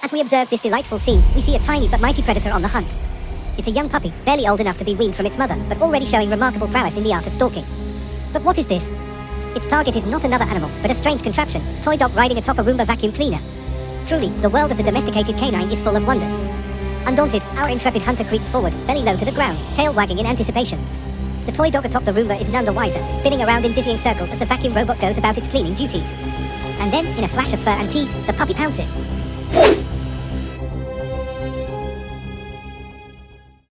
As we observe this delightful scene, we see a tiny but mighty predator on the hunt. It's a young puppy, barely old enough to be weaned from its mother, but already showing remarkable prowess in the art of stalking. But what is this? Its target is not another animal, but a strange contraption, toy dog riding atop a Roomba vacuum cleaner. Truly, the world of the domesticated canine is full of wonders. Undaunted, our intrepid hunter creeps forward, belly low to the ground, tail wagging in anticipation. The toy dog atop the Roomba is none the wiser, spinning around in dizzying circles as the vacuum robot goes about its cleaning duties. And then, in a flash of fur and teeth, the puppy pounces.